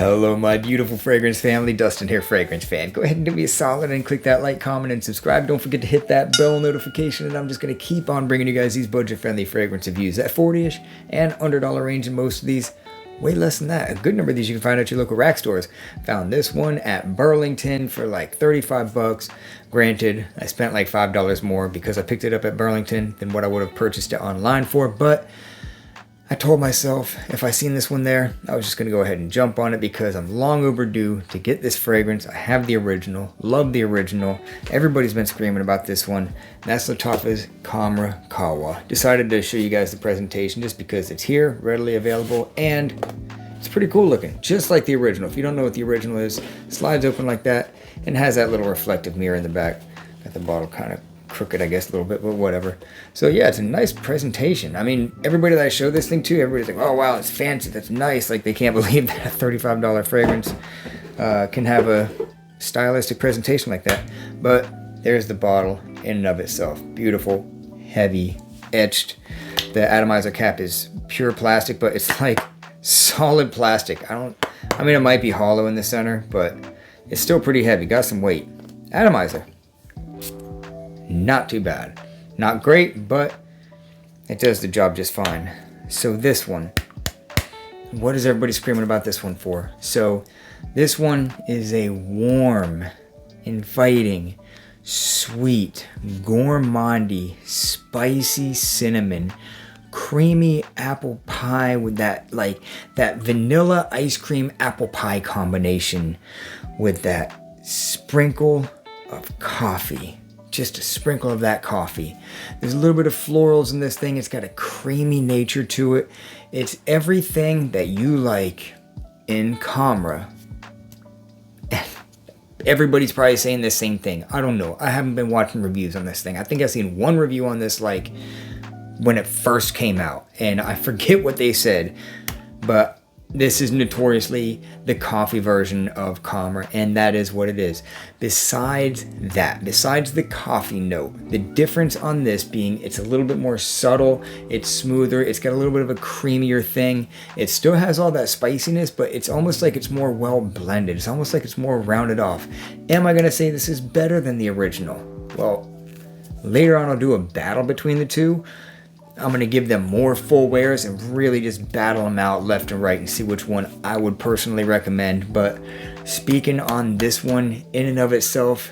Hello my beautiful fragrance family, Dustin here, fragrance fan. Go ahead and do me a solid and click that like, comment, and subscribe. Don't forget to hit that bell notification, and I'm just going to keep on bringing you guys these budget-friendly fragrance reviews at 40-ish and $100 range in most of these. Way less than that. A good number of these you can find at your local rack stores. Found this one at Burlington for like 35 bucks. Granted, I spent like $5 more because I picked it up at Burlington than what I would have purchased it online for, but I told myself if I seen this one there, I was just going to go ahead and jump on it because I'm long overdue to get this fragrance. I have the original, love the original. Everybody's been screaming about this one. That's Lattafa Khamra Qahwa. Decided to show you guys the presentation just because it's here, readily available, and it's pretty cool looking, just like the original. If you don't know what the original is, slides open like that and has that little reflective mirror in the back. Got the bottle kind of crooked, I guess, a little bit, but whatever. So yeah, it's a nice presentation. I mean, everybody that I show this thing to, everybody's like, oh wow, it's fancy, that's nice. Like, they can't believe that a $35 fragrance can have a stylistic presentation like that. But there's the bottle in and of itself. Beautiful, heavy, etched. The atomizer cap is pure plastic, but it's like solid plastic. I mean, it might be hollow in the center, but it's still pretty heavy. Got some weight. Atomizer, not too bad. Not great, but it does the job just fine. So this one, what is everybody screaming about this one for? So this one is a warm, inviting, sweet, gourmandy, spicy cinnamon, creamy apple pie with that, like, that vanilla ice cream apple pie combination with that sprinkle of coffee. Just a sprinkle of that coffee. There's a little bit of florals in this thing. It's got a creamy nature to it. It's everything that you like in Khamra. Everybody's probably saying the same thing. I don't know. I haven't been watching reviews on this thing. I think I've seen one review on this, like, when it first came out, and I forget what they said, but this is notoriously the coffee version of Khamra, and that is what it is. Besides that, besides the coffee note, the difference on this being it's a little bit more subtle, it's smoother, it's got a little bit of a creamier thing. It still has all that spiciness, but it's almost like it's more well blended. It's almost like it's more rounded off. Am I gonna say this is better than the original? Well, later on I'll do a battle between the two. I'm going to give them more full wears and really just battle them out left and right and see which one I would personally recommend. But speaking on this one in and of itself,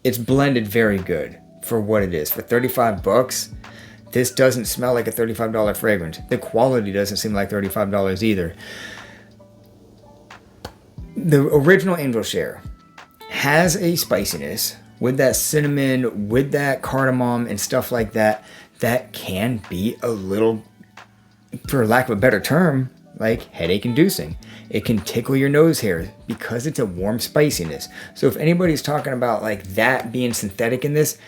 it's blended very good for what it is. For 35 bucks, this doesn't smell like a $35 fragrance. The quality doesn't seem like $35 either. The original Angel Share has a spiciness with that cinnamon, with that cardamom and stuff like that, that can be a little, for lack of a better term, like headache inducing. It can tickle your nose hairs because it's a warm spiciness. So if anybody's talking about like that being synthetic in this,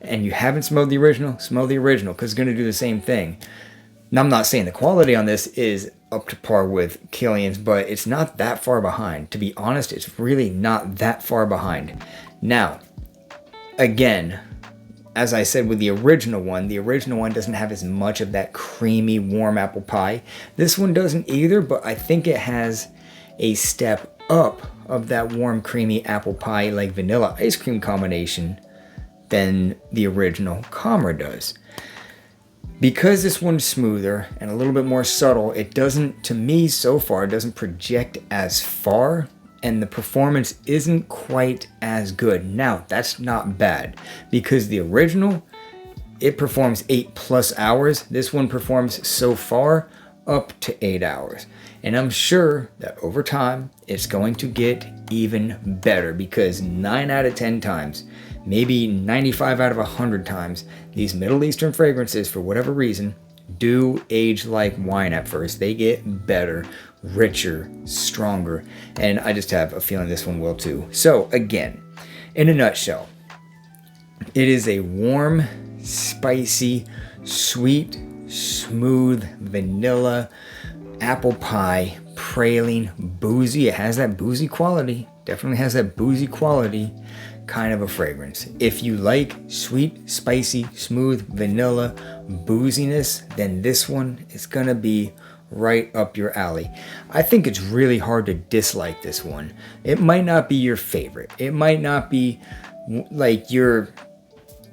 and you haven't smelled the original, smell the original, because it's going to do the same thing. Now, I'm not saying the quality on this is up to par with Killian's, but it's not that far behind. To be honest, it's really not that far behind. Now, again, as I said with the original one doesn't have as much of that creamy, warm apple pie. This one doesn't either, but I think it has a step up of that warm, creamy apple pie, like vanilla ice cream combination than the original Khamra does. Because this one's smoother and a little bit more subtle, it doesn't, to me so far, it doesn't project as far, and the performance isn't quite as good. Now, that's not bad, because the original, it performs 8+ hours. This one performs so far up to 8 hours. And I'm sure that over time, it's going to get even better, because 9 out of 10 times, maybe 95 out of 100 times, these Middle Eastern fragrances, for whatever reason, do age like wine at first. They get better, richer, stronger, and I just have a feeling this one will too. So again, in a nutshell, it is a warm, spicy, sweet, smooth, vanilla, apple pie, praline, boozy. It has that boozy quality, definitely has that boozy quality kind of a fragrance. If you like sweet, spicy, smooth, vanilla, booziness, then this one is gonna be right up your alley. I think it's really hard to dislike this one. It might not be your favorite. It might not be like your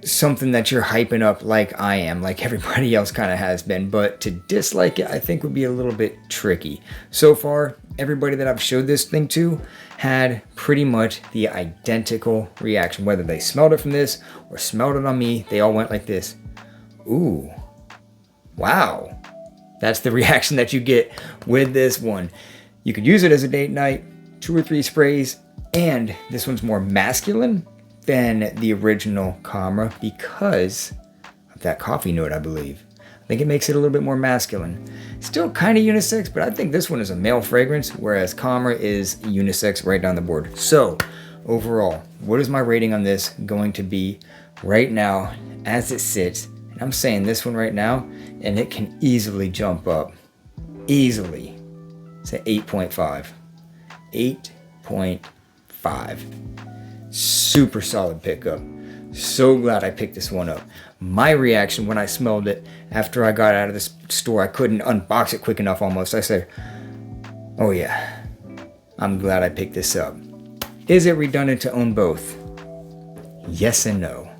something that you're hyping up like I am, like everybody else kind of has been, but to dislike it I think would be a little bit tricky. So far, everybody that I've showed this thing to had pretty much the identical reaction. Whether they smelled it from this or smelled it on me, they all went like this. Ooh, wow. That's the reaction that you get with this one. You could use it as a date night, 2 or 3 sprays, and this one's more masculine than the original Khamra because of that coffee note, I believe. I think it makes it a little bit more masculine. Still kind of unisex, but I think this one is a male fragrance, whereas Khamra is unisex right down the board. So overall, what is my rating on this going to be right now as it sits? And I'm saying this one right now, and it can easily jump up. Easily. It's at 8.5. 8.5. Super solid pickup. So glad I picked this one up. My reaction when I smelled it after I got out of the store, I couldn't unbox it quick enough almost. I said, oh yeah, I'm glad I picked this up. Is it redundant to own both? Yes and no.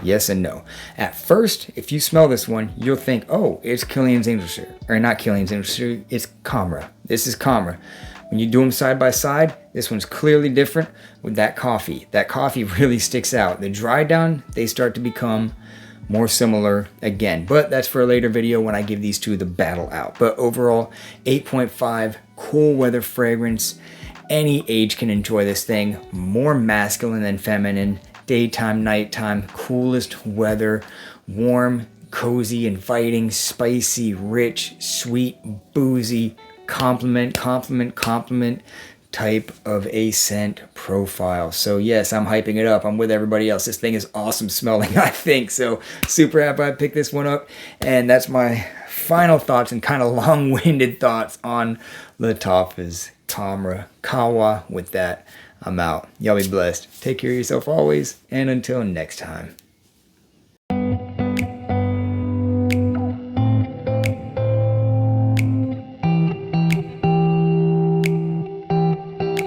Yes and no. At first, if you smell this one, you'll think, oh, it's Killian's Industry. Or not Killian's Industry, it's Khamra. This is Khamra. When you do them side by side, this one's clearly different with that coffee. That coffee really sticks out. The dry down, they start to become more similar again. But that's for a later video when I give these two the battle out. But overall, 8.5, cool weather fragrance. Any age can enjoy this thing. More masculine than feminine. Daytime, nighttime, coolest weather. Warm, cozy, inviting, spicy, rich, sweet, boozy. Compliment type of a scent profile. So yes, I'm hyping it up. I'm with everybody else. This thing is awesome smelling, I think. So super happy I picked this one up. And that's my final thoughts and kind of long-winded thoughts on Lattafa's Khamra Qahwa. With that, I'm out. Y'all be blessed. Take care of yourself always. And until next time.